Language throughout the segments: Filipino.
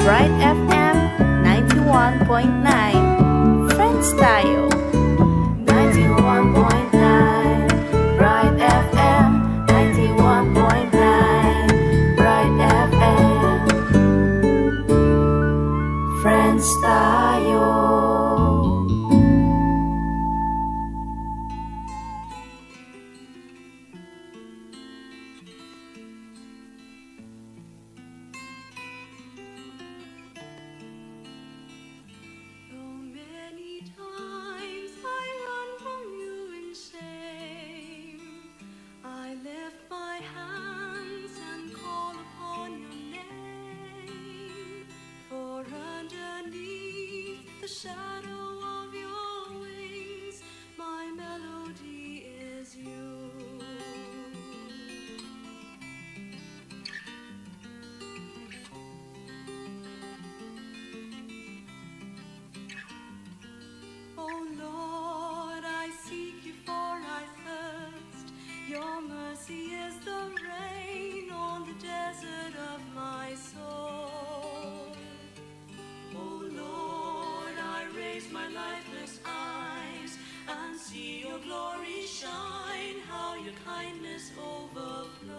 Bright FM 91.9. Friends tayo. 91.9 Bright FM 91.9 Bright FM. Friends tayo. Shadow of your wings, my melody is you. Oh Lord, I seek you for I thirst. Your mercy is the rain on the desert of my soul. Oh Lord, I raise my lifeless eyes and see your glory shine, how your kindness overflows.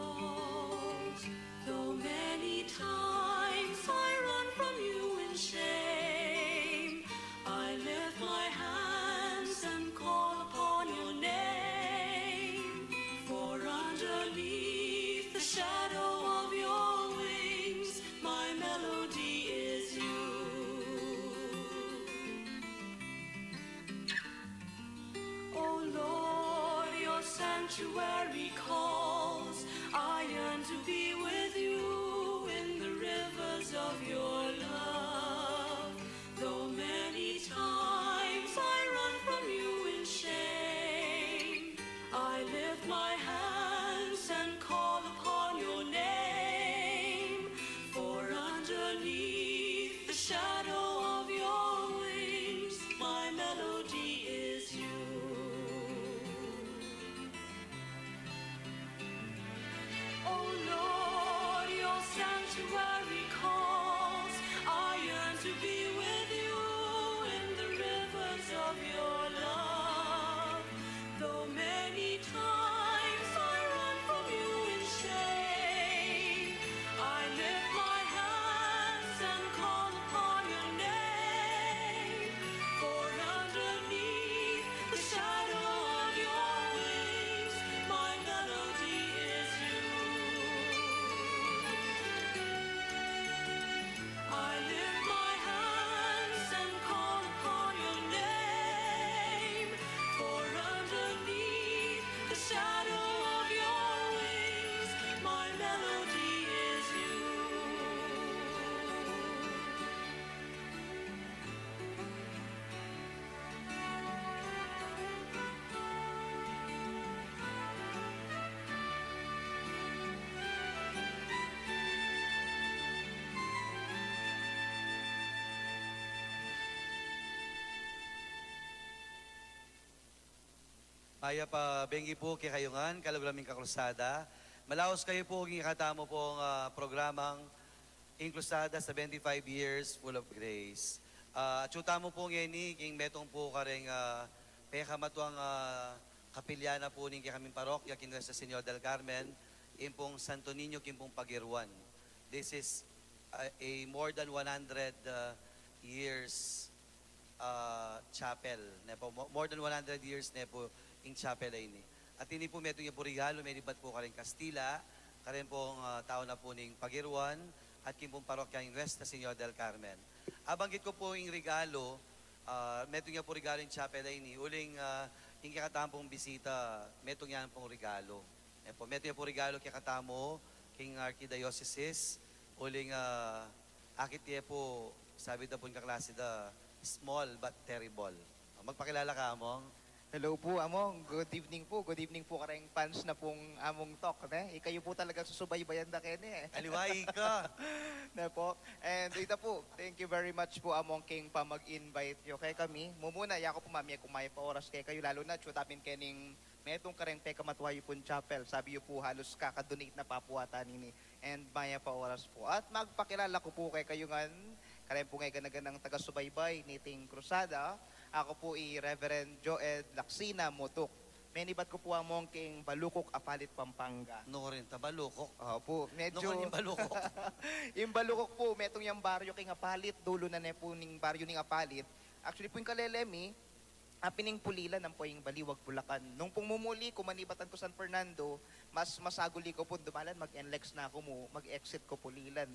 Though many times I run from you in shame, I lift my hands and call upon your name. For underneath the shadow of your wings, my melody is you. Oh Lord, your sanctuary calls. I yearn to be with you in the rivers of your love. Though many times I run from you in shame, I lift my hands and call upon your name. For underneath the shadow of your wings, my melody is you. Oh Lord, your sanctuary calls. I yearn to be with you in the rivers of your love. Though many times I run from you in shame, I lift my hands and call upon your name. For underneath the shadow of your wings, my melody is you. I lift my hands and call upon your name. For underneath the shadow of your wings, my melody is you. Maya pa bengi po kay kayungan, kalaglaming kakrusada. Malaos kayo po ang ikatamo pong programang Inkrusada 75 years full of grace. Chuta mo po ngeni, king metong po kareng pekamatuang kapilyana po ning kaming parokya kin sa Senyor del Carmen, impong Santo Niño kimpong Pagirwan. This is a more than 100 years chapel. Nepo, more than 100 years nepo in chapel ay ni. At ini po meto niya po regalo, may libat po karing Kastila, karin pong tao na po ning Pagirwan, at kimpong parokya ng Nuestra Señora del Carmen. Abanggit ko po yung regalo, meto niya po regalo yung chapel ay ni. Uling yung kakatampong bisita, meto niya pong regalo. Nepo, meto niya po regalo kakatamo, king Archdiocese, uling akit niya po, sabi na po yung kaklase da, small but terrible. Magpakilala ka, Among. Hello po, Among. Good evening po. Good evening po karayang fans na pong Among Talk. Ikayo po talaga susubaybayan na kene. Aliway ka. Na po. And ito po, thank you very much po Among King pa mag-invite nyo kay kami. Mumuna, yako po mami, kung may pa oras kay kayo, lalo na chutapin kening Metong kareng peka matwayo pun chapel. Sabi yo po halos kakadonate na papuata nini. And maya pa oras po. At magpakilala ko po kay kayungan. Kareng po ngay ganaganang taga-subaybay niting krusada. Ako po Reverend Joed Laksina Motok. Menibat ko po among king Balukok, Apalit, Pampanga. No rin, tabalukok. Po, No medyo... rin yung balukok. yung Balukok po, metong yung baryo king Apalit, dulo na ne po ning baryo ning Apalit. Actually po yung kalelemi, apining Pulilan ang po yung Baliwag, Bulacan. Nung pong mumuli ko, manibatan ko San Fernando, mas masaguli ko po dumalan, mag-NLEX na ako mo, mag-exit ko Pulilan.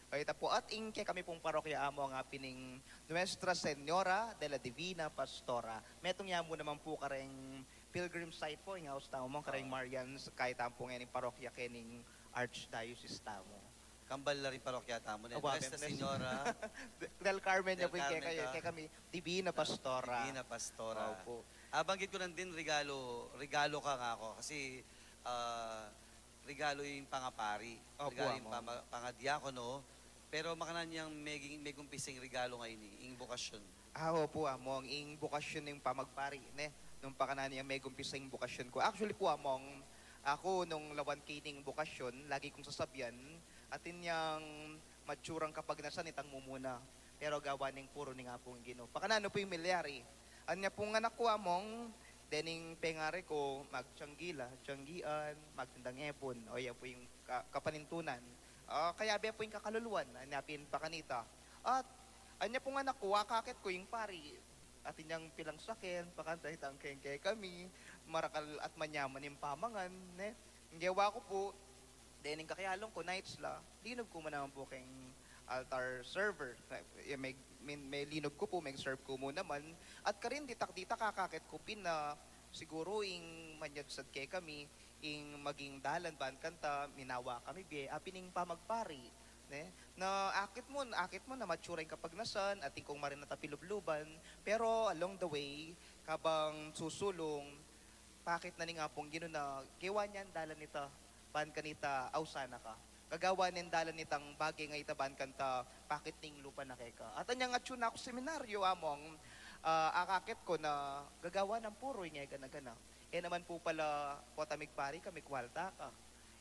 Kaya po, at ingke kami pong parokya amo ang apining Nuestra Senora de la Divina Pastora. Metong yamo naman po kareng pilgrim site po, yung house tamo mo, kareng Marians, kahit ang po ngayon parokya kening Archdiocese tamo. Kambal na rin parokya tamo. Aba, Nuestra Bentes. Señora, Del Carmen niya Del po yung Carmen ka. kaya kami, Divina Pastora. Divina Pastora. Opo. Banggit ko lang din regalo ka nga ako kasi regalo yung pangapari. Opo, Regalo yung amo. pangadiakono. Pero makanan niyang may gumpising regalo ngayon ing bukasyon. Opo, among ing bukasyon ng pamagpari, ne? Nung pakanan niya may gumpisa yung bukasyon ko. Actually po, among ako nung lawan kining bukasyon, lagi kong sasabyan, atin niyang matsurang kapag nasa nitang mumuna. Pero gawa ning puro ni nga pong gino. Pakanano po yung milyari. Anya pong anak ko among, dening pengare ko, magtsanggila, tiyanggian, magtindang epon. O yan po yung kapanintunan. Kaya biya po yung kakaluluan, anapin pa kanita. At anya pong anak ko, wakakit ko yung pari. Atin niyang pilang sakin, pakantay tangkeng kay kami, marakal at manyaman yung pamangan. Ne? Ngewa ko po, dening kakayalong ko, nights la, linog ko man naman po kayong altar server. May linog ko po, may serve ko mo naman. At karin ditak-ditak kakakit ko pin na siguro ing manyadsad kay kami, ing maging dalan ban kanta, minawa kami biye, apining pamagpari. Ne? Na akit mo na matsuray kapag nasan, ating kong marin natapilubluban. Pero along the way, kabang susulong, pakit na ni nga pong gino na, kewa niyan dalan nita, ban kanita, awsana ka. Kagawa nin dalan nitang bagay nga itaban kanta, pakit ning lupa na keka. At anyang atyo na ako seminaryo among, akakit ko na gagawa ng puro nga gana-gana. Naman po pala, potamig pari kami kwalta ka.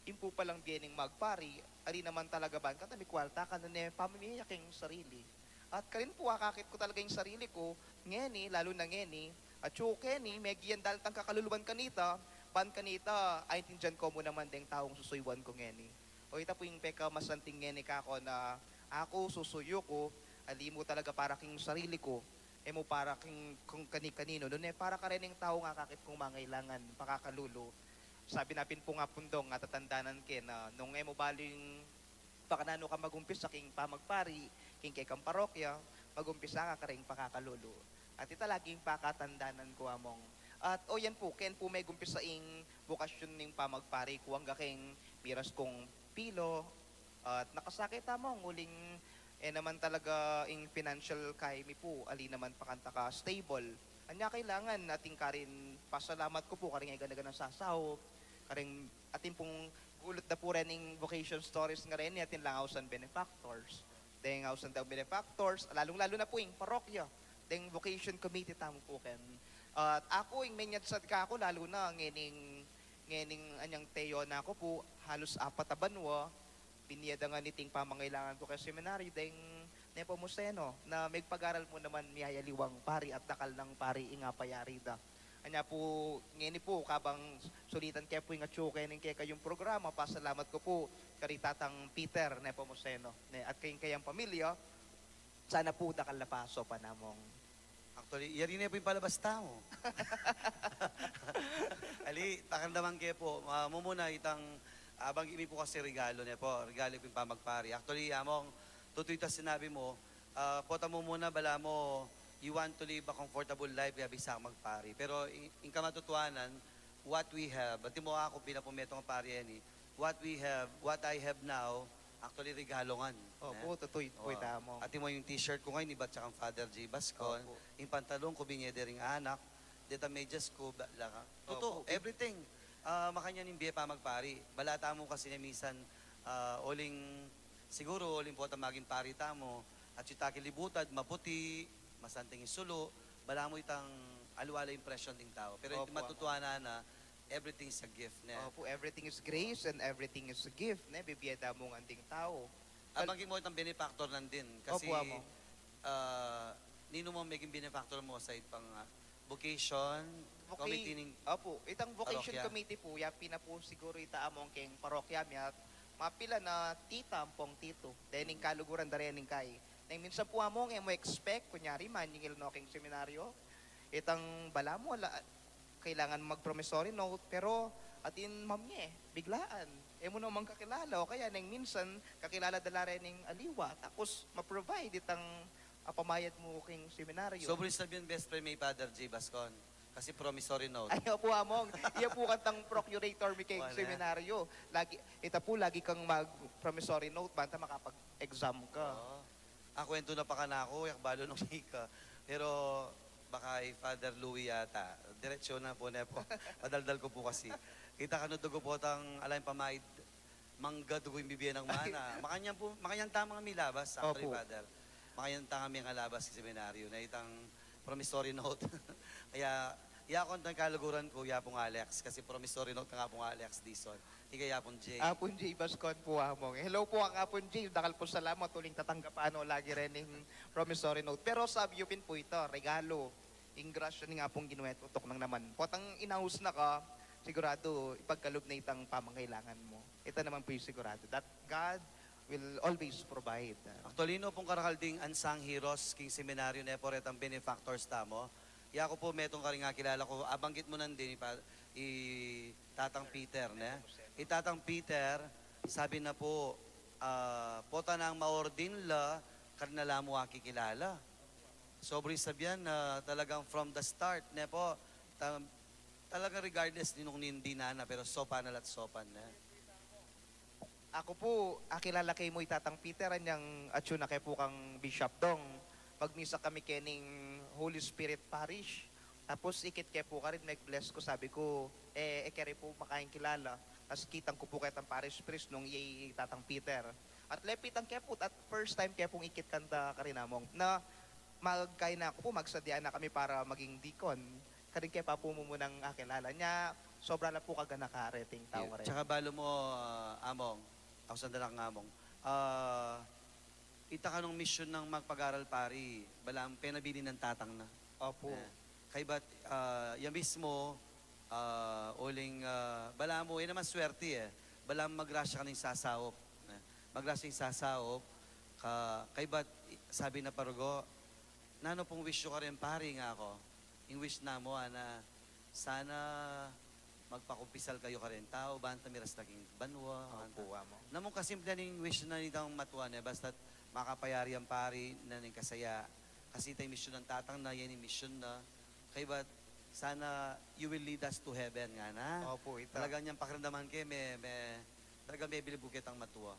Impo palang biening magpari, ari naman talaga ban ka, tabi kwalta ka na pamimiyak yung sarili. At karin po, akakit ko talaga yung sarili ko, ngeni, lalo na ngeni, at chukeni, may giyan dahil tang kakaluluban kanita, ban kanita, ay tindihan ko mo naman ding taong susuywan ko ngeni. O ita po yung peka masanting ngeni ka ako na ako susuyo ko, ali mo talaga para king sarili ko, mo para king kung kani-kanino, doon para ka rin yung tao nga kakit kong mangailangan, pakakalulo. Sabi napin po nga pundong nga tatandanan ke na nung mo baling pakanano ka magumpis sa king pamagpari, king kay kang parokya, magumpisa ka karing pakakalulo. At ita laging pakatandanan ko among. At yan po, ken po may gumpis sa ing bukasyon ning pamagpari ko hangga king miras kong pilo. At nakasakit among uling naman talaga ing financial kay mi po, ali naman pakanta ka stable. Anya kailangan nating karin pasalamat ko po karing ay ganagan ng sasaw, karing atin pong ulot na po rin ng vocation stories nga rin atin lang hausan benefactors. Deng hausan daw benefactors, lalong-lalo na po yung parokya. Deng vocation committee tamo po ken. At ako yung menyadsad ka ako lalo na ngening anyang teyo na ako po halos 4 na banwa piniyada nga niting pamangailangan ko kay seminaryo deng Nepomuceno na may pag-aral mo naman miyayaliwang pari at dakal ng pari inga payarida. Anya po, ngini po, kabang sulitan kaya po yung atsuke ng kaya kayong programa, pasalamat ko po karitatang Peter Nepomuceno at kayong pamilya, sana po dakal na paso pa namong. Actually, yari na po yung palabas tao. Ali, takang naman kayo po, mumuna itang, abang imi po kasi regalo niya po, regalo po yung pamagpari. Actually, among, tutoy ta sinabi mo, pota mo muna, bala mo, you want to live a comfortable life, kaya bisa magpari. Pero, in kamatutuanan, what we have, at mo ako, pinapumeto ng pari yan what we have, what I have now, actually regalongan. Opo, tutoy tamo. At mo yung t-shirt ko ngayon, iba't sakang Father J. Bascon, Opo. yung pantalong ko, binyede ring anak, dita medyas ko, totoo, Opo. everything. Makanya ning biye pa magpari. Balata mo kasi niya minsan, oling, siguro, oling po maging pari tamo, at sitaki libutad, maputi, masanting isulo, bala mo itang alwala impression ding tao. Pero Opo, matutuwa na everything is a gift. Ne? Opo, everything is grace and everything is a gift. Ne, bibiyada mo ng anding tao. Abangin mo itang benefactor nandin. Kasi, Opo, amo. nino mo maging benefactor mo sa pang vocation, committee ning Opo, itang vocation parokya. committee po, yapi na po siguro ita among keng parokya miat, mapila na tita ampong tito. Dening kaluguran darening kay. Nang minsan po among mo expect, kunyari man yung ilnoking seminaryo, itang bala mo, kailangan mag-promissory note, pero atin ma'am niya biglaan. Mo namang kakilala, o kaya nang minsan kakilala dala rin ng aliwa, tapos ma-provide itang pamayad mo king seminaryo. Sobrang sabihin best friend may Father J. Bascon. Kasi promissory note. Ayaw po among, iya po kantang procurator mi kay Wala. seminaryo. Lagi kang mag-promissory note, banta makapag-exam ka. Oo. Kwento na pa ka na ako, yakbalo nung ka. Pero baka ay Father Louis yata. Diretsyon na po na po. Padaldal ko po kasi. Kita ka no dugo po tang alayin pamaid. Mangga dugo yung bibiyan ng mana. Makanyang tamang kami labas, actually, Opo. Father. Makanyang tamang kami ang labas sa seminaryo na itang promissory note. Kaya, yakon tang kaluguran ko, yapong Alex. Kasi promissory note ka nga pong Alex Dison. Ika yapong J. Apon J. Bascon po among. Hello po ang Apon J. Dakal po salamat. Tuling tatanggapan o lagi rin yung promissory note. Pero sa Yupin po ito, regalo. Ingrasya ni nga pong ginuwet, utok nang naman. Potang inaus na ka, sigurado ipagkalob na itang pamangailangan mo. Ito naman po yung sigurado. That God will always provide. Actualino pong karakalding unsung heroes king seminaryo na po ang benefactors tamo. Iya ko po metong karing nga kilala ko. Abanggit mo nandin i Tatang Peter. Ne? I Tatang Peter, sabi na po, pota nang maordin la, karnala mo kilala. Sobrang sabihan na talagang from the start, ne po, talagang regardless din nung hindi na, pero sopan at sopan na. Ako po, akilala kay mo itatang Peter, anyang atsuna kay po kang Bishop Dong. Magmisa kami kening Holy Spirit Parish. Tapos ikit kay po ka rin, mag-bless ko, sabi ko, kaya po makain kilala. Tapos kitang ko po kay tang parish priest nung itatang Peter. At lepit ang keput, at first time kaya pong ikit kanta ka rin among, na magkain na ako po, magsadya na kami para maging deacon. Karin kaya pa po mo munang akilala niya, sobra lang po kaga nakarating tao ka rin. Tsaka balo mo, Among, ako sandalang Among, ita ka nung mission ng magpag-aral pari, balang penabili ng tatang na. Opo. Kay ba't, yan mismo, uling, bala mo, yun naman swerte eh. Bala magrasya ka ng sasawop. Magrasya yung sasawop, kay ba't, sabi na parugo, nano pong wish ko ka rin pari nga ako. Yung wish na mo, na sana magpakumpisal kayo ka rin tao, banta miras naging banwa. Opo, amo. Namong kasimple ning wish na nitang matuan eh, basta't makapayari ang pari na ning kasaya. Kasi tayo mission ng tatang na, yan yung mission na. Kaya ba't sana you will lead us to heaven nga na. Opo, ito. Talaga niyang pakiramdaman kayo, talaga may bilibukit ang matua.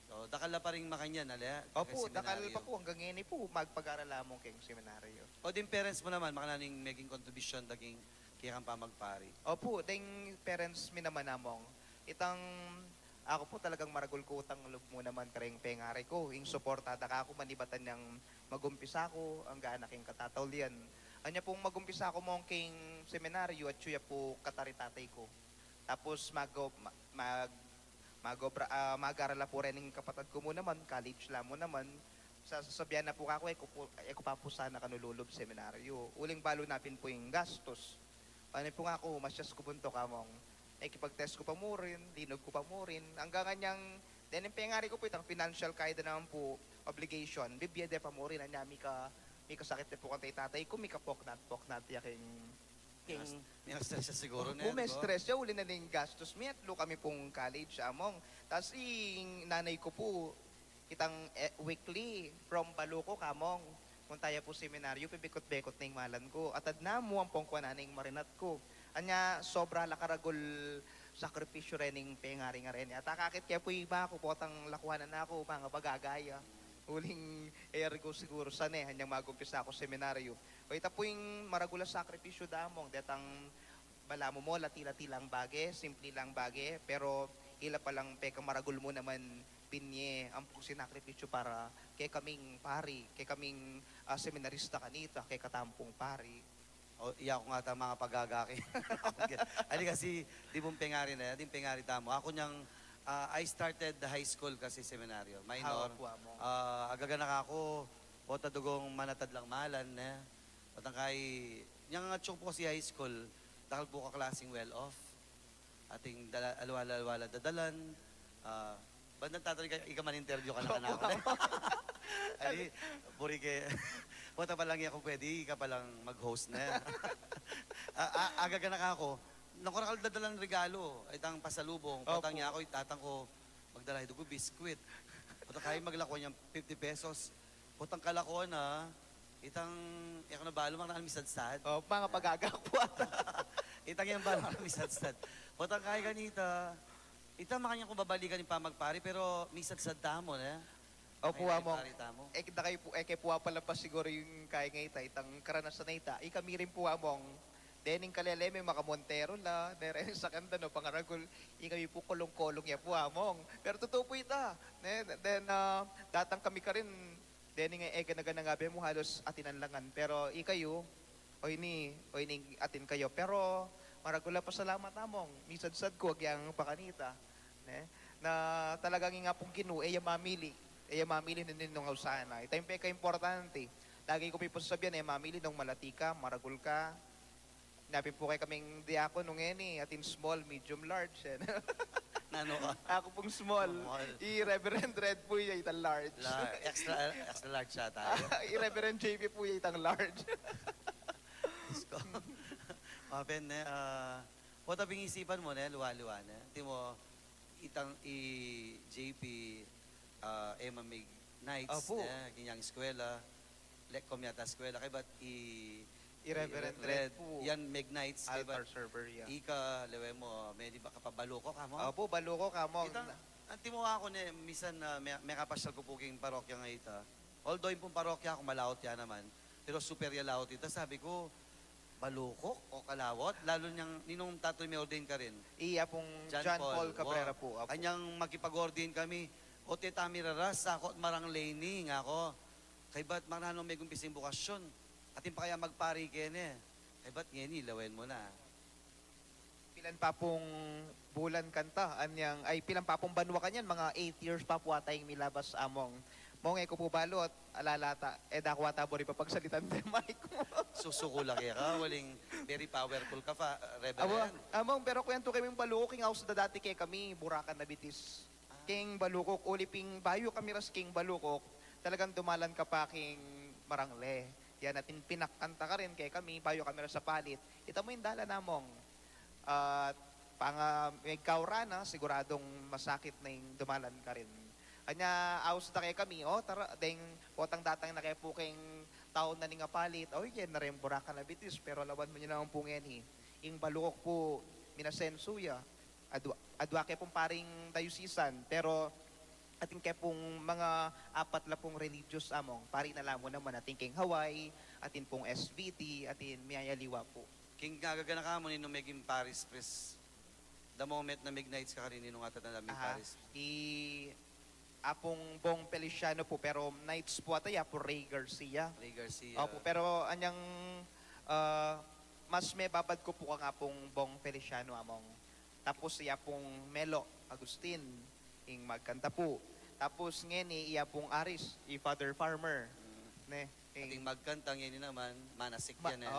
So, dakal na pa rin makanyan, ali? Opo, dakal pa po hanggang ngayon po magpag-aral lamang kayong seminaryo. O din parents mo naman, makananing making contribution daging kaya kang pamagpari. Opo, ding parents mi naman namong. Itang ako po talagang maragol ko utang loob mo naman kareng pengari ko. Ing suportada ka ako manibatan ng magumpisa ko ang gaanak king katatawlian. Anya pong magumpisa ko mong king seminaryo at suya po kataritatay ko. Tapos mag-arala po rin ng kapatid ko mo naman, college lang mo naman. Sasabihan na po ako, ko pa po sana kanululob seminaryo. Uling balo napin po yung gastos. Ano po nga ako, masyas ko punto ka mong. Ikipag-test ko pa mo rin, linog ko pa mo rin. Hanggang kanyang, then yung pengari ko po itang financial kaida naman po, obligation. Bibiyade pa mo rin, anya, may kasakit na po kantay tatay ko, may kapoknat, yaking May stress siya siguro na may stress siya, uli na ning gastos. May atlo kami pong college among. Tapos yung nanay ko po, kitang weekly from Baluco kamong. Kung tayo po seminaryo, pibikot-bekot na yung malan ko. Atad na mo ang pongkwa na yung marinat ko. Anya, sobra lakaragol sakripisyo rin yung pengari nga rin. At akakit kaya po iba ako, potang lakuhanan na ako, mga bagagaya. Uling ergo siguro sana hanyang magumpisa ako seminaryo. O ita po yung maragula sakripisyo damong, detang bala mo lati-lati lang bage, simple lang bage, pero ila palang peka maragul mo naman pinye ang sinakripisyo para kay kaming pari, kay kaming seminarista kanita, kay katampong pari. O, iya ko nga ta mga pagagaki. Ali kasi, di mong pengari na, di pengari tamo. Ako niyang, I started the high school kasi seminaryo, minor. Hawa po among. Agaganak ako, pota dugong manatad lang malan, na. Patang kay, niyang atsok po si high school, dahil po ka klaseng well off. Ating alwala-alwala dadalan. Bandang tatali ka, ika man interview ka na ka na. Ali, buri ke, pota pa lang ako pwede, ika pa lang mag-host na. Agaganak ako, nakurakal dadalang regalo, itang pasalubong. Patang Opo. niya ako, itatang ko, magdala ito ko, biskwit. Patang kaya maglako niyang 50 pesos. Putang kalako na, itang, ikaw na balo, mga nakamisad-sad. Mga pagagak po ata. Itang yung balo, nakamisad-sad. Putang kaya ganita, itang makanya kung babalikan yung pamagpari, pero misad-sad tamo na. Opo Kaya among. pari tamo. Kay po pala pa siguro yung kaya nga ita, itang karanasan na ita. Kami rin po among. Dening kaleleme makamontero la, dere sa kanda no pangaragol, kami po kulong-kulong ya po among. Pero totoo po ita. Then datang kami ka rin, dening ganaga nga be mo halos atinanlangan. Pero ikayo, o ini atin kayo. Pero maragula pa salamat among. Misad-sad ko agyang pakanita. Na talagang nga pong ginu, mamili. Mamili din nung usana. Ito yung peka-importante. Lagi ko po sabihan, mamili nung malatika, maragul ka. Napin po kayo kaming diako nung atin small, medium, large. Nano ka? Ako pong small. Small. I-Reverend Red po yung itang large. Extra large siya tayo. I-Reverend JP po yung itang large. Isko. Mapen ne, wata pingisipan mo ne, luwa-luwa ne. Ti mo, itang JP, Emma Mig Nights, Opo. ne, kinyang eskwela, Lekkom yata eskwela, kay ba't I-Reverend Red po. Yan Mig Nights, kay Altar ba't server yan. ika, lewe mo, may di ba kapabalo ko ka mo? Opo, balo ko kamong. Itang, anti mo ako ne, misan na may kapasyal ko po king parokya nga ita. Although yung pong parokya ako malawot yan naman, pero super yalawot ita, sabi ko, balukok o kalawot, lalo niyang ninong tatoy may ordain ka rin. Iya pong John Paul Cabrera po. Opo. Kanyang makipag-ordain kami, o titami raras, ako at marang laning ako. Kay ba't mananong may gumpising bukasyon, atin pa kaya magpari kene. Kay ba't ngeni, lawen mo na. Pilan pa pong bulan kanta, pilan pa pong banwa kanyan, mga 8 years pa po atayong milabas among. Mong ko po balot, alalata, dako ata bori pa pagsalitan ng mic mo. Susuko laki ka, waling very powerful ka pa, Reverend. Among, pero kwento kami yung balukok, king house na dati kay kami, Burakan na Bitis. King balukok, uliping bayo kami ras king balukok, talagang dumalan ka pa king marangle. Yan natin pinakanta ka rin kay kami, bayo kami ras sa palit. Ita mo yung dala namong. At may kaurana, siguradong masakit na yung dumalan ka rin. Kanya, aus na kay kami, tara, dahil potang datang na kay po kayong taon na nga palit, yan na rin Burakan na Bitis, pero lawan mo nyo naman pong yan Yung balukok po, minasensuya, adwa kay pong paring dayusisan, pero ating kay pong mga apat na pong religious among, pari na lang mo naman ating king Hawaii, atin pong SVT, atin Miyayaliwa po. King gagana ka mo ninong meging Paris Press. The moment na midnights ka rin ninong atat na naming Paris. Apong Bong Feliciano po, pero nights po ataya po Ray Garcia. Ray Garcia. Opo, pero anyang mas may babad ko po ka nga pong Bong Feliciano among. Tapos iya pong Melo Agustin, ing magkanta po. Tapos ngayon iya pong Aris, Father Farmer. Ne, Ating magkanta ngayon naman, manasik yan eh.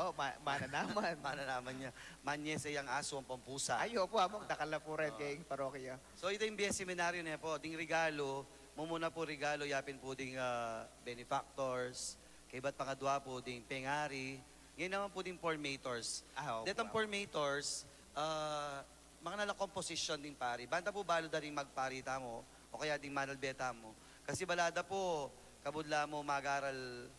mana naman. Mana naman niya. Manye sa iyang aso ang pampusa. Ayo po among dakala po rin kay parokya. So ito yung BS seminaryo niya po, ding regalo, mumuna po regalo, yapin po ding benefactors, kay ba't pangadwa po ding pengari, ngayon naman po ding formators. Detang formators, mga nalang composition din pari. Banda po balo da rin magpari tamo, o kaya ding manalbeta mo. Kasi balada po, kabudla mo magaral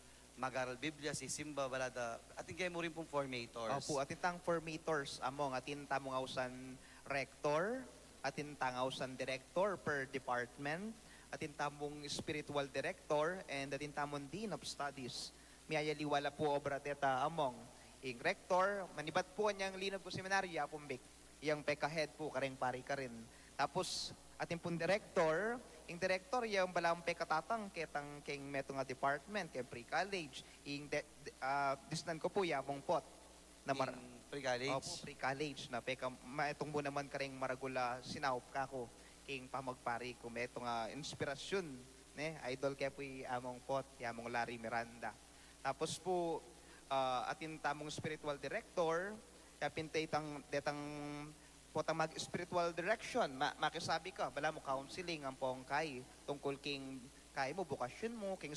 Biblia, si Simba, balada. Atin kayo mo rin pong formators. Opo, atin tang formators among, atin tamong ausan rector, atin tang ausan director per department, atin tamong spiritual director, and atin tamong dean of studies. Miyayaliwala po obra deta among. Ing rector, manibat po niyang linab ko seminaryo, apong big. Yang peka-head po, kareng pari ka rin. Tapos, atin pong director, yung director, yung balang pekatatang ketang king meto nga department, kay pre-college. Yung disnan ko po, yamong pot. Na pre-college? Opo, pre-college na peka maitong mo naman kareng maragula sinaup ka ko king pamagpari ko meto nga inspirasyon ne idol kay po among pot among Larry Miranda. Tapos po atin tamong spiritual director kapin detang potang mag spiritual direction makisabi ka bala mo counseling ang pong kay tungkol king kay mo bukasyon mo king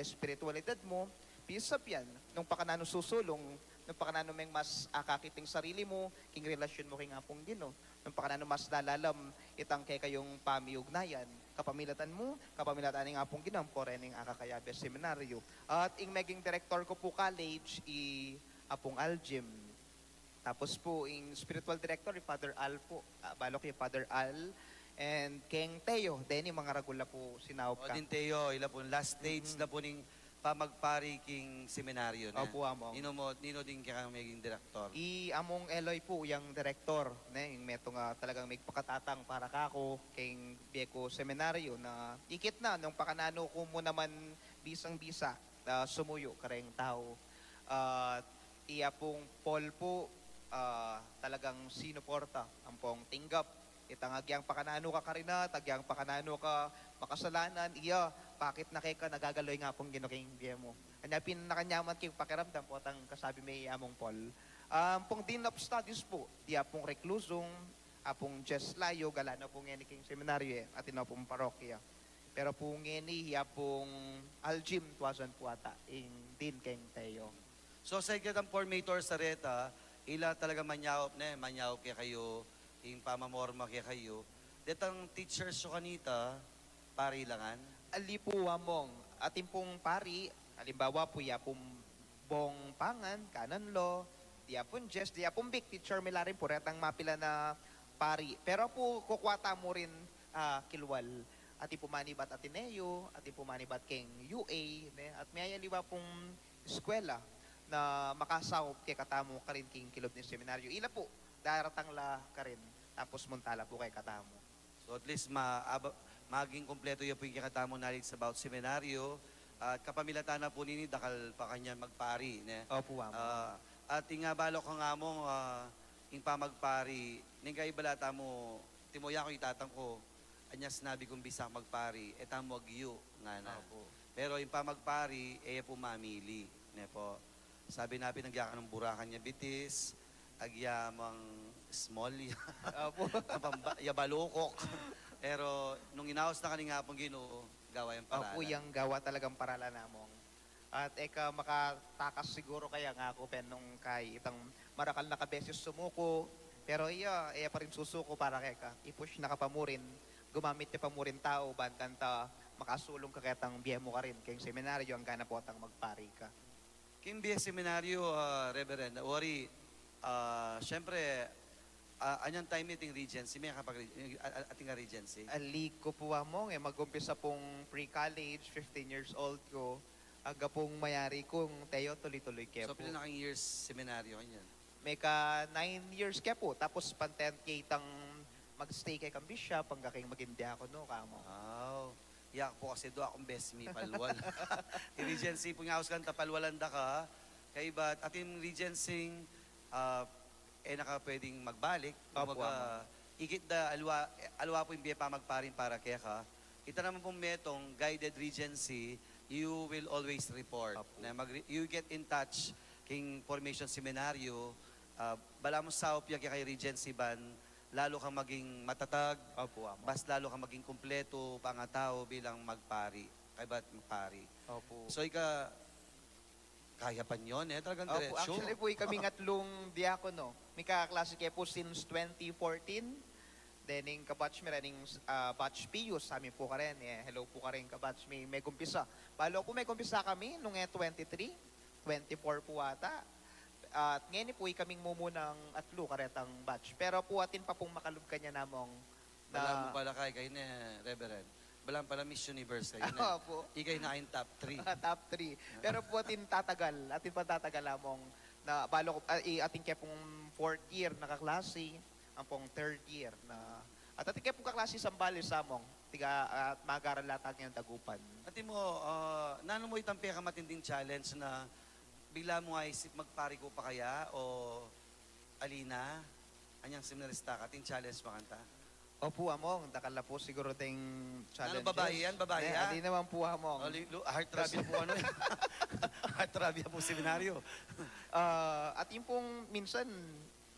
spiritualidad mo pisap yan nung pakanano susulong nung pakanano meng mas akakiting sarili mo king relasyon mo king apong Ginoo nung pakanano mas dalalam itang kay kayong pamiugnayan kapamilatan mo kapamilatan ng apong Ginoo po rin ng akakayabe seminaryo at ing maging director ko po college apong Aljim. Tapos po ing spiritual director Father Al po balo kay Father Al and King Teo deni mga ragula po sinawop O ka. din Teo, ila po last stage na po ning pamagpari king seminaryo na. Opo amo. Nino din kaya maging direktor. Among Eloy po yang director ne yung meto nga talagang may pakatatang para kako king Bieco seminaryo na ikit na nung pakanano ko mo naman bisang-bisa sumuyo kareng tao. Iya pong Paul po talagang sinuporta ang pong tinggap itangagyang pakanano ka karina tagyang pakanano ka makasalanan iya bakit na kay ka nagagaloy nga pong ginuking biya mo anyapin na kanyaman kay pakiramdam po tang kasabi may among Paul pong Dean of Studies po diya pong reklusong apong Jess Layo galano pong ngeni king seminaryo at ina pong parokya pero pong ngeni iya pong Aljim tuwasan po ata ing Dean King Teo. So sa ikatang formator sa RETA, ila talaga manyawop kaya kayo, yung pamamorma kaya kayo. Detang teachers so kanita, pari langan. Ali po among ating pong pari, halimbawa po ya pong bong pangan, kanan lo, diya pong Jess, diya pong big teacher mila rin po retang mapila na pari. Pero po kukwata mo rin kilwal. Ati pumanibat Ateneo, ati pumanibat king UA, ne? At may liwa pong eskwela na makasawop kay katamo ka rin king kilob ng seminaryo. Ila po, daratang la ka rin. Tapos muntala po kay katamo. So at least maging kompleto yung po yung kakatamo knowledge about seminaryo. At kapamilatan na po nini, dakal pa kanya magpari. Ne? Opo, amo. At nga balok ka nga mo, yung pamagpari, ningay balata mo, timoya ko itatang ko, anya sinabi kong bisa magpari, etamo agyo nga na. Opo. Pero yung pamagpari, po mamili. Ne po. Sabi natin, nagyakan ng burakan niya bitis, agyamang small, Opo. yabalukok. Pero nung inaos na kaninga pong Ginoo, gawa yung paralan. Opo, yung gawa talagang paralan namong. At makatakas siguro kaya nga ako nung kay itang marakal na kabeses sumuko. Pero iya pa rin susuko para kay ka. I-push na kapamurin. Gumamit niya pamurin tao. Bantanta makasulong ka katang biye mo ka rin. Kayong seminaryo ang gana po atang magpari ka. King BS Seminaryo, Reverend, Wari, syempre, anyang time meeting Regency, may kapag ating Regency. Ali ko po among mag-umpisa pong pre-college, 15 years old ko. Aga pong mayari kong Teo tuloy-tuloy So, kepo. pila na kang years seminaryo kanyan? May ka 9 years kepo. Tapos pantent kitang mag-stay kay kang bishop hanggang kayong magindi ako no kamo. Wow. Yak po kasi do akong best me palwal. Regency po nga kan tapalwalanda ka. Kay ba't ating Regency naka pwedeng magbalik. Opo, Ikit da alwa po yung biya pa magparin para kaya ka. Ita naman pong metong guided Regency, you will always report. Opo. Na you get in touch king formation seminaryo. Bala mo sa opya kay Regency ban, lalo kang maging matatag, Opo, amo. mas lalo kang maging kumpleto, pangatao bilang magpari. Kay ba't magpari? Opo. So kaya pa yun talagang Opo, diretsyo. actually po kaming atlong diakono. May kaklase kayo po since 2014. Then yung kabatch mi rin, batch Pius, sa amin po ka rin. Hello po ka rin kabatch may kumpisa. Balo po may kumpisa kami nung 23, 24 po ata. At ngayon po kaming mumunang atlo karetang batch. Pero po atin pa pong makalub kanya namong Bala mo pala kayo na, Reverend. Bala mo pala Miss Universe kayo na. Opo. Ikay na kayong top 3. Top 3. Pero po atin patatagal among na balo atin kaya pong 4th year na kaklase, ang pong 3rd year na at atin kaya pong kaklase sa Sambales among tiga at magaral latag ngayong dagupan. Ati mo, nano mo itang matinding challenge na bigla mo nga isip magpari ko pa kaya o Alina, anyang seminarista ka, ting challenge makanta. Opo, among, dakala po siguro ting challenges. babae yan? Babae yan? Hindi naman po, among. Heart travel po ano eh. Heart travel po seminaryo. At yung pong minsan,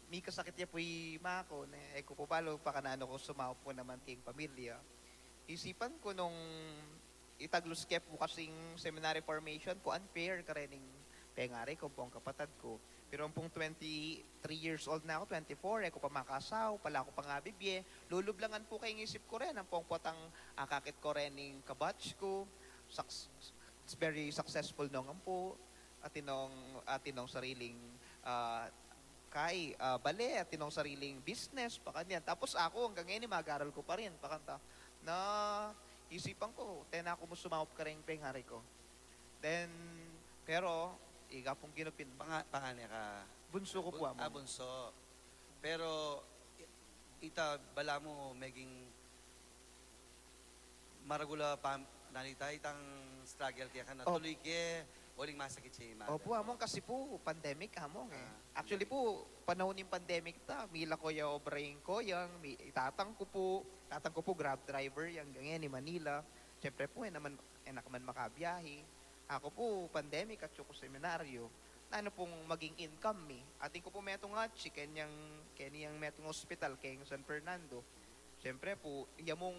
may kasakit niya po yung mako, na ko po palo, pakanano ko sumaw po naman kayong pamilya. Isipan ko nung itagluskep po kasing seminary formation po, unfair ka rin yung pengari ko po ang kapatid ko. Pero ang pong 23 years old na ako, 24, ko pa makasaw, pala ako pa nga bibye. Lulublangan po kayong isip ko rin, ang pong potang akakit ko rin yung kabatch ko. It's very successful nung po. Atinong sariling bale, atinong sariling business, pakanyan. Tapos ako, hanggang ngayon, mag-aral ko pa rin, pakanta. Na isipan ko, tena ako mo sumawap ka rin pengari ko. Then, pero, iga pong ginupin. Pangane ka. Bunso ko po, amo. Bunso. Pero, ita, bala mo, maging maragula pa, nanita, itang struggle kaya ka na. Oh. Tuloy kaya, uling masakit siya yung Opo, among kasi po, pandemic among eh. Actually po, panahon ng pandemic ta, mila ko yung obrayin ko, itatang ko po, grab driver, yung ganyan ni Manila. Siyempre po, enak man makabiyahe. Ako po, pandemic at ko seminaryo. Na ano pong maging income eh. Ating ko po metong atsi, kenyang metong hospital, kayong San Fernando. Siyempre po, yamong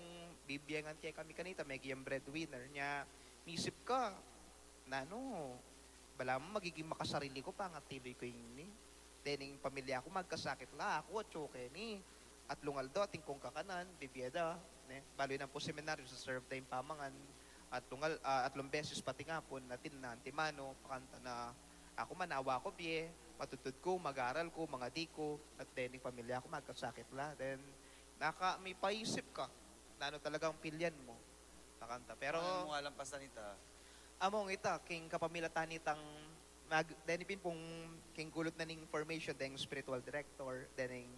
bibiyangan kaya kami kanita, may yung breadwinner niya. Nisip ka, na ano, bala mo magiging makasarili ko pa, ang tiloy ko yung ni. Then yung pamilya ko magkasakit la, ako at choke ni. At lungal do, ating kong kakanan, bibiyada. Baloy na po seminaryo sa serve time pamangan. At atlong beses pati nga po natin na antimano, pakanta na ako manawa ko biye, matutod ko, mag-aral ko, mga di ko, at then yung pamilya ko magkasakit la. Then, may paisip ka na ano talagang pilyan mo. Pakanta. Pero, Ano mo alam pa sa nita? among ita, king kapamilatan itang denipin pong king gulot na ning information, deng spiritual director, dening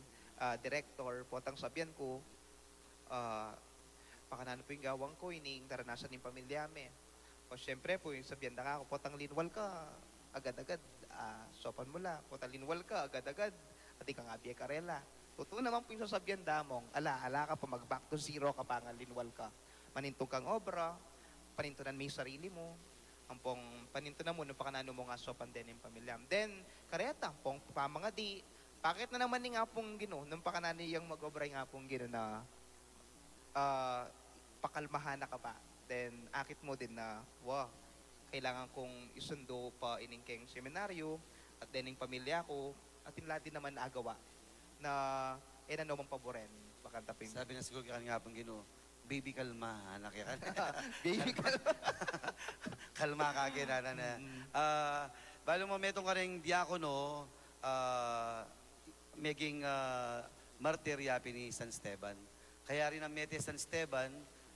director, potang sabihan ko, pakanano po yung gawang ko, ining taranasan ng pamilya me. O syempre po, yung sabihan na ako, potang linwal ka, agad-agad, sopan mo la, potang linwal ka, agad-agad, at ikang abye karela. Totoo naman po yung sasabihan damong, ala ka pa, mag-back to zero ka pa nga linwal ka. Manintong kang obra, panintunan mo yung sarili mo, ampong panintunan mo, nung pakanano mo nga sopan din yung pamilya. Then, kareta, ampong pamangadi, bakit na naman ni nga pong gino, nung pakanano yung mag-obra nga pong gino na, pakalmahan na ka pa. Then, akit mo din na, wow, kailangan kong isundo pa ining keng seminaryo, at then yung pamilya ko, at tinla din naman agawa, na, ano mong paboren, bakanta pa yung... Sabi na siguro ka nga pang gino, baby kalma, anak yan. Baby ka. Kalma ka, ginana na. Balo mo, metong ka rin diakono, maging martir yapi ni San Esteban. Kaya rin ang mete San Esteban,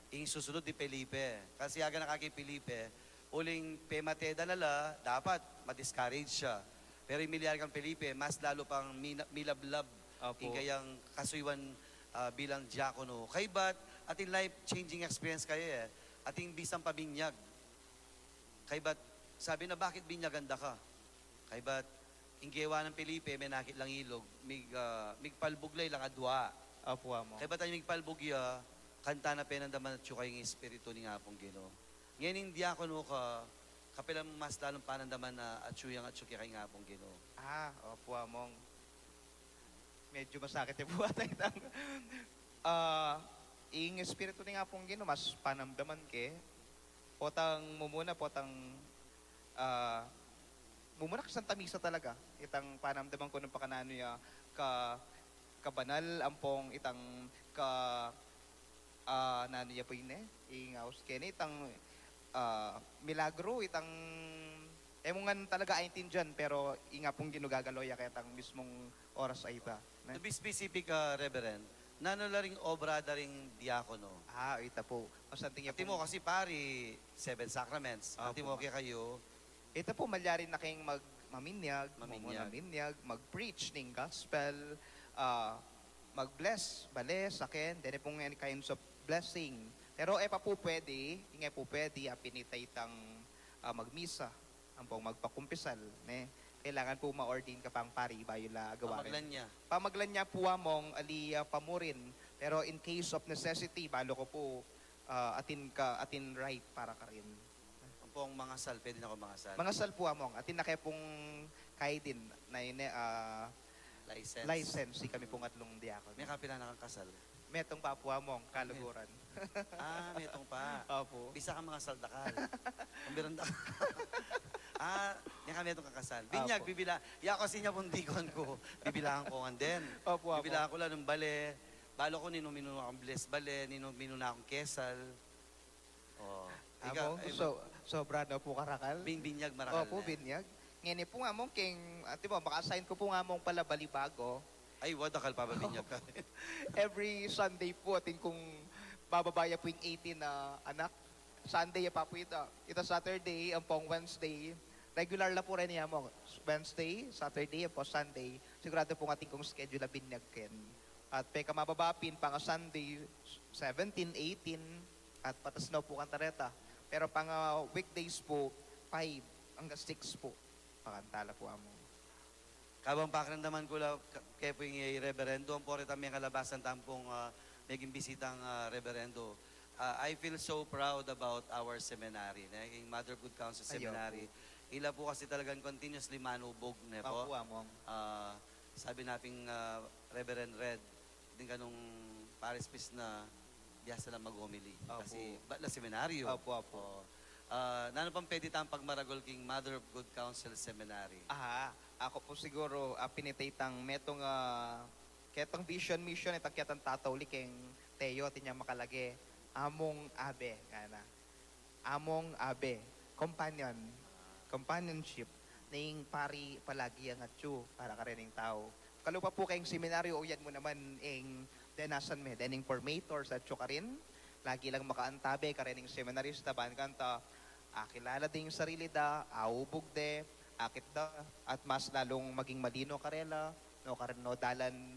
yung susunod di Felipe. Kasi aga na kaki Felipe, uling pemateda nala, dapat ma-discourage siya. Pero yung milyar kang Felipe, mas lalo pang milablab, yung kayang kasuywan bilang diakono. Kay ba't ating life-changing experience kayo eh. Ating bisang pabinyag. Kay ba't sabi na bakit binyaganda ka? Kay ba't inggewa ng Felipe, may nakit lang ilog, migpalbuglay lang adwa. Apo mo. Kaya ba tayo migpalbugya, kanta na penandaman at yung espiritu ni nga pong Gino. Ngayon yung diakono ka, kapilang mas lalong panandaman na at syukya kay nga pong Gino. Opo among. Medyo masakit yung buhat ay tang. Yung espiritu ni nga pong Gino, mas panamdaman ke. Potang mumuna, mumuna ka Santa Misa talaga. Itang panamdaman ko nung pakanano ya, kabanal ampong itang nano ya po yun ingaws kene itang milagro itang emongan talaga aintin dyan pero inga pong ginugagaloya kaya tang mismong oras ay ita. To be specific, Reverend, nano la ring obra da ring diakono? Ita po. Masanting Ati mo kasi pari, 7 sacraments. Ati mo kayo, ita po malyarin na kayong maminyag, Maminyag. mag-preach ng gospel, mag-bless, bales, akin, then pong any kinds of blessing. Pero pa po pwede, ingay po pwede, pinitay itang magmisa. ang pong magpakumpisal, ne? Kailangan po ma-ordain ka pang pari bayo la gawa Pamaglan niya. Pamaglan niya po among ali pamurin. Pero in case of necessity, balo ko po atin right para ka rin. Ang pong mga sal, pwede na ako mga sal. Mga sal po among, atin na kayo pong kay din na License. license, si kami pong atlong diakon. May kapila na kang kasal. Metong pa po among kaluguran. May itong pa. Opo. Bisa ka mga saldakal. Kumbiranda ka. Yan kami itong kakasal. Binyag, Apo. bibila. Ya kasi niya pong dikon ko. Bibilahan ko nga din. Opo, opo. Bibilahan ko lang ng bale. Balo ko nino akong bless bale, nino na akong kesal. Oh. Amo, sobra na po karakal. Binyag marakal Opo, na. binyag. Ngayon po nga mong king, di ba, maka-assign ko po nga mong pala balibago. Ay, wadakal pa ba binyag ka? Every Sunday po, atin kung bababaya po yung 18 na anak. Sunday pa po ito. Ito Saturday, ang pong Wednesday. Regular na po rin niya mo. Wednesday, Saturday, po Sunday. Sigurado po ating kong schedule na binyag ken. At peka mababapin pang Sunday, 17, 18, at patas na po kantareta. Pero pang weekdays po, 5 hanggang 6 po. Pakantala po amo. Kabang pakiramdaman ko lang, kaya po yung reverendo, ang pore tamang kalabasan tampong naging bisitang reverendo. I feel so proud about our seminary, yung Mother Good Counsel Seminary. Ila po kasi talagang continuously manubog na po. Opo amo. Sabi nating Reverend Red, din ka nung Paris Peace na biyasa lang mag-homily. Opo. Kasi ba't na seminaryo? Opo, opo. Nano pang pwede tayong pagmaragol king Mother of Good Counsel Seminary? Ako po siguro pinitaytang metong ketong vision mission itang ketang tatawli keng Teo tinya makalage among abe kana. Among abe companionship ning pari palagi ang atsu para ka rin tao. Kalupa po kayong seminaryo o yan mo naman ing denasan me dening formators at ka rin. Lagi lang makaantabe ka rin seminarista ban kanta kilala din yung sarili da, aubog de, akit da, at mas lalong maging malino karela, no karon no dalan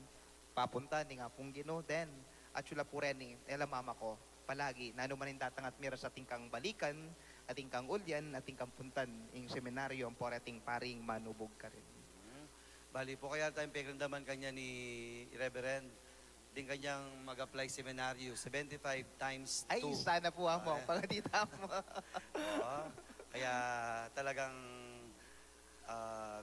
papunta ni nga pong Ginoo den. At sula po rin ni ela mama ko palagi nano man datangat mira sa tingkang balikan, ating kang ulyan, ating kang puntan ing seminaryo ang poreting paring manubog ka rin. Bali po kaya tayong pagramdaman kanya ni Reverend, din kanyang mag-apply seminaryo, 75 times 2. Ay, sana po amo, Ah, pangatita mo. Oo. Kaya talagang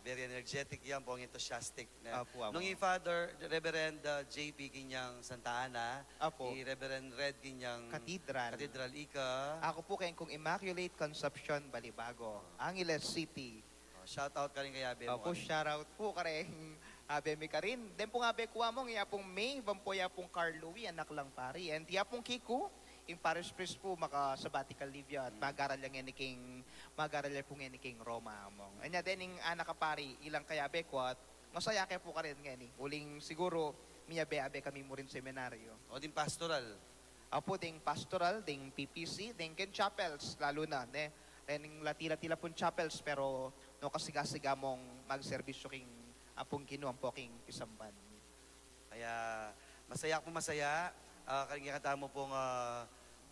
very energetic yan po, ang enthusiastic. Apo, amo. Nung i-Father, Reverend JP Kinyang Santa Ana, Apo. i-Reverend Red Kinyang Katedral. Katedral Ika. Ako po kayong kung Immaculate Conception Balibago, Angeles City. Shout out ka rin kay Abe mo. Opo, shoutout po kareng abe mi ka rin. Den po nga abe kuha mong iya pong May, bampo ya pong Carl Louis, anak lang pari. And iya pong Kiko, yung parish priest po, maka sabbatical leave ya. At magaral lang yan ni King, magaral yan po nga ni King Roma among. Anya din yung anak ka pari, ilang kaya abe ko at masaya kaya po ka rin nga ni. Uling siguro, miya be abe kami mo rin seminaryo. O din pastoral. Apo ding pastoral, ding PPC, ding ken chapels, lalo na, ne. Rening latila-tila pong chapels, pero no kasiga-siga mong magserbisyo king apong kinuang po king isamban. Kaya masaya po masaya. Karing kata mo pong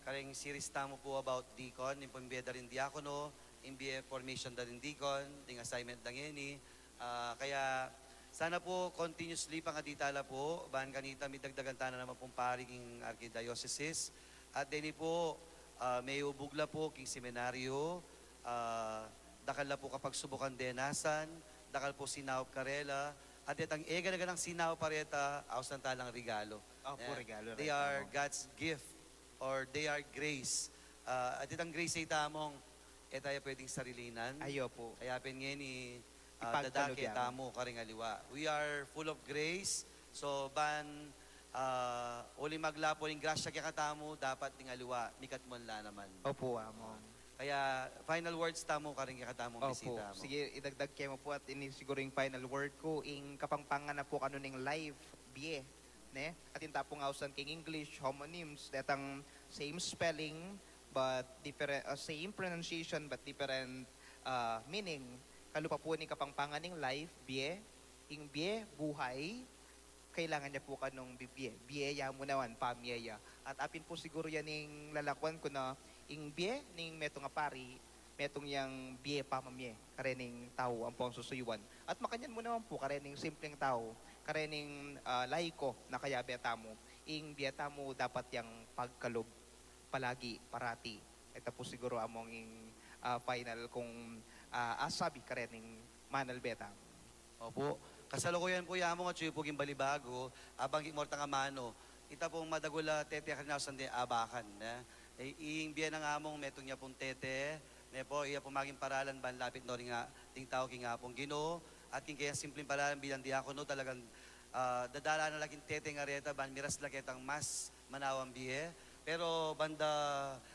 karing series tamo po about deacon, yung pambiyeda rin diakono, MBA formation da rin deacon, ding assignment da ngeni. Kaya sana po continuously pangaditala po, bahan kanita may dagdagan tanan naman pong paring archdiocese. At dini po, may ubugla po king seminaryo, dakal na po kapag subukan denasan, dakal po sinawap karela, at itang ega ng sinawap pareta, aos ng talang regalo. Opo, Yeah. regalo rin. They are God's gift or they are grace. At itang grace ay tamong, tayo pwedeng sarilinan. Ayo po. Kaya ni Ipagkalog dadake yan. tamo karing aliwa. We are full of grace. So ban uli maglapo ning grasya kaya katamo dapat ting aliwa mikat mo naman. Opo, amo. Kaya final words tamo karing kaya katamo Opo. bisita mo. Sige, idagdag kayo mo po at ini siguro yung final word ko ing kapangpangan na po kanuning live bie. Ne? At yung tapong ausan king English, homonyms, datang same spelling but different, same pronunciation but different meaning. Kalupa po ni kapangpangan ning life, bie, ing bie, buhay, kailangan niya po kanong bibye. Biyaya mo naman, pamiyaya. At apin po siguro yan ning lalakwan ko na ing bie, ning meto nga pari, metong yang biye pamamye, karening tao ang po ang susuyuan. At makanyan mo naman po, karening simpleng tao, karening laiko na kaya betamo, ing betamo dapat yang pagkalob palagi, parati. Ito po siguro among ing final kung asabi karening manal beta. Opo. Kasalukuyan po yamo nga chuyo puging balibago, abang imorta nga mano. Ita pong madagula tete kanausan di abakan. Iing biya ng among metong niya pong tete, ne po iya pong maging paralan ban lapit no rin nga ting tao king nga pong Ginoo at king kaya simpleng paralan bilang diakono talagang dadala na laging tete nga reta ban miras laketang mas manawang biye. Pero banda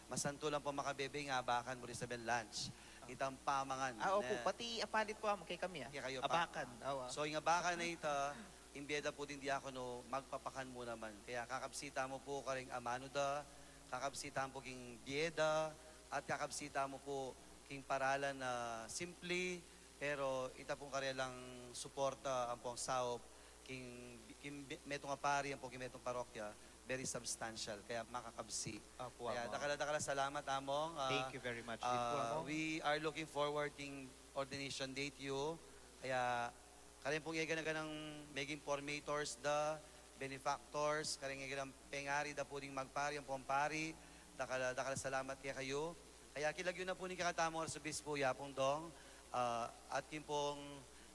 masanto lang po makabebe nga abakan mo rin sa ben lunch. Itang pamangan. Opo, pati apalit po kay kami. Kaya kayo pa. Abakan. Awa. So yung abakan na ita, imbeda po din diakono, magpapakan mo naman. Kaya kakabsita mo po karing amano da, kakabsita mo king bieda, at kakabsita mo po king paralan na simple, pero ita pong karelang suporta ang pong saop, king metong apari, ang pong metong parokya, very substantial, kaya makakabsi. Opo, Kaya amo. dakala salamat among. Thank you very much. Din po, amo. We are looking forward king ordination date you. Kaya karin pong iyagan na ng maging formators da, benefactors, karin iyagan ng pengari da po ring magpari, ang pompari. Dakala salamat kaya kayo. Kaya kilagyo na po ni kakatamo sa bispo yapong dong. At kin pong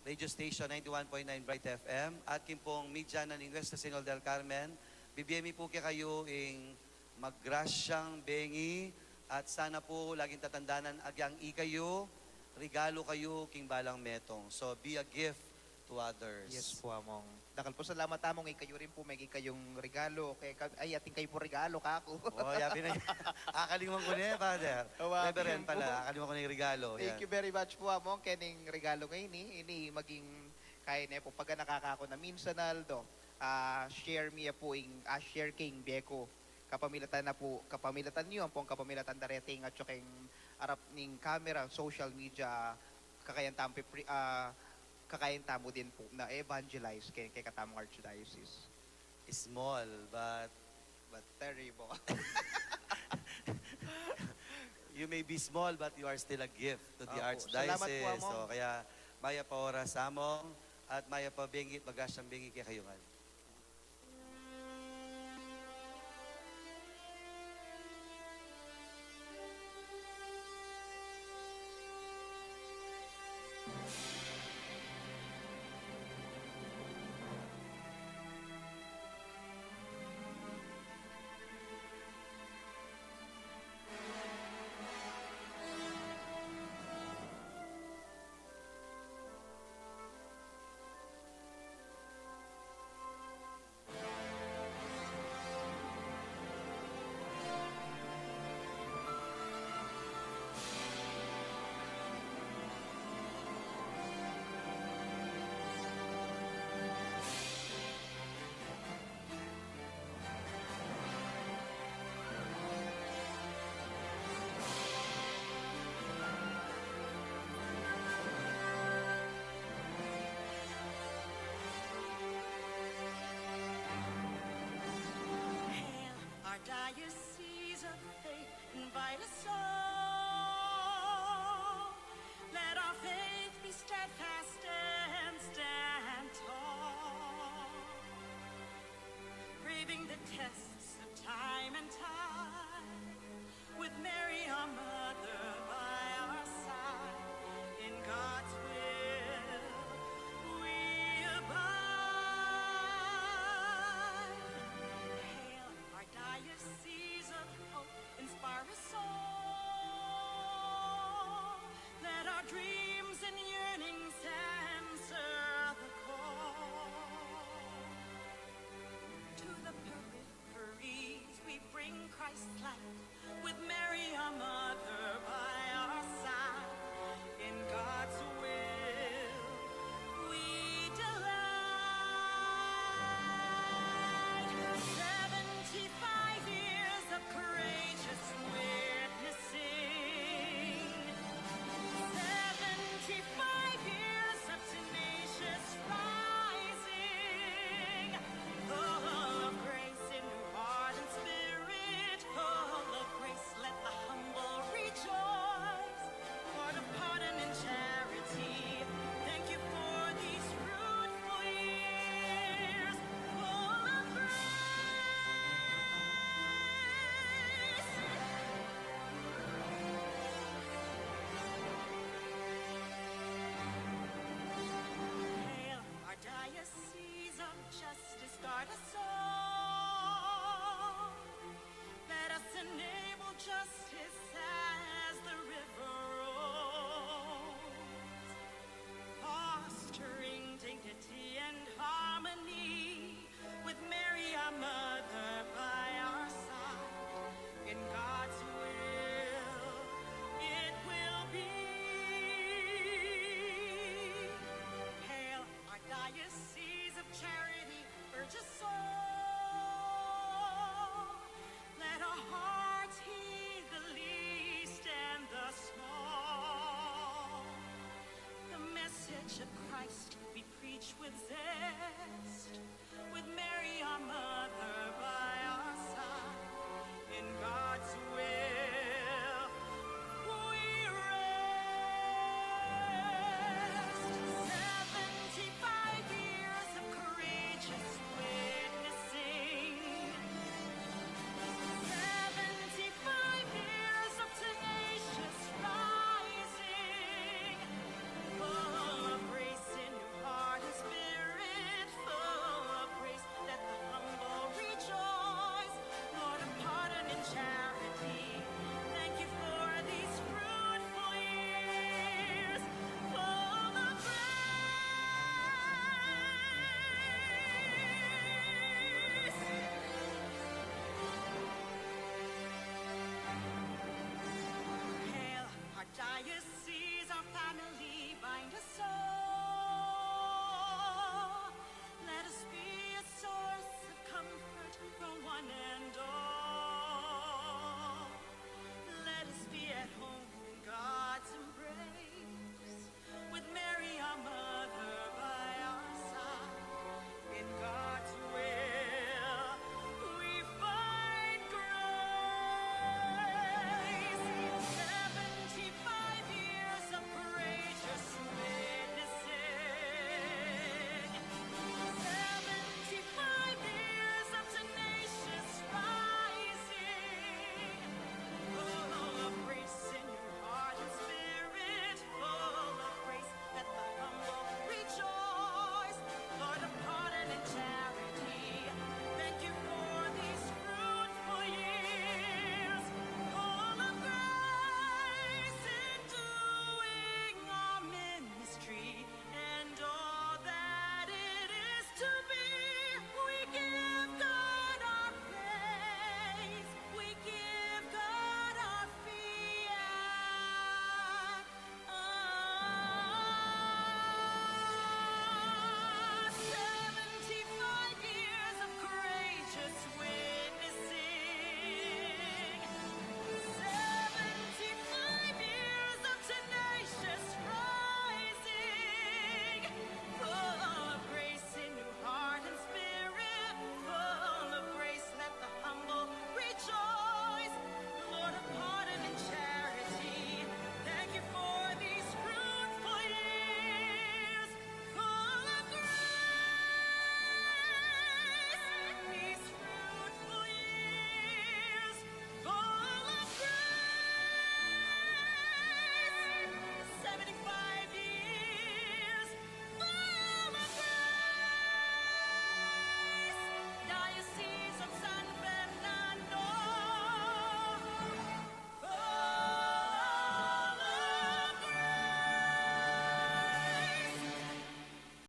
radio station 91.9 Bright FM. At kin pong media ng Nuestra Señora del Carmen. Bibiyemi po kayo ing maggrasyang bengi at sana po laging tatandanan agyang ikayo, regalo kayo king balang metong. So be a gift to others. Yes po, among. Dakal po salamat among kayo rin po may kayong regalo. Ay, ating kayo po regalo kako. Oh, yapi na yan. Akalimutan ko na Father. Awa, Reverend yun po. pala, akalimutan ko na yung regalo. Thank you very much po among kening regalo ngayon ini maging kaya na po pag nakakako na minsan aldo. Share me po share king beko kapamilatan na po kapamilatan niyo ang pong kapamilatan dareting at yung arap ning camera social media kakayan tamo din po na evangelize kay katamong archdiocese Small, but terrible. you may be small, but you are still a gift to the Opo. Salamat po, archdiocese. Among. So, kaya maya pa oras among at maya pa bingit, magasyang bingit kay kayungan. Hail, our diocese of faith, invite us all. Let our faith be steadfast and stand tall. Braving the tests of time and tide, with Mary our mother by our side, in God's will we abide. Hail, our diocese of hope, inspire us all. message of Christ we preach with zest, with Mary our mother by our side, in God's will.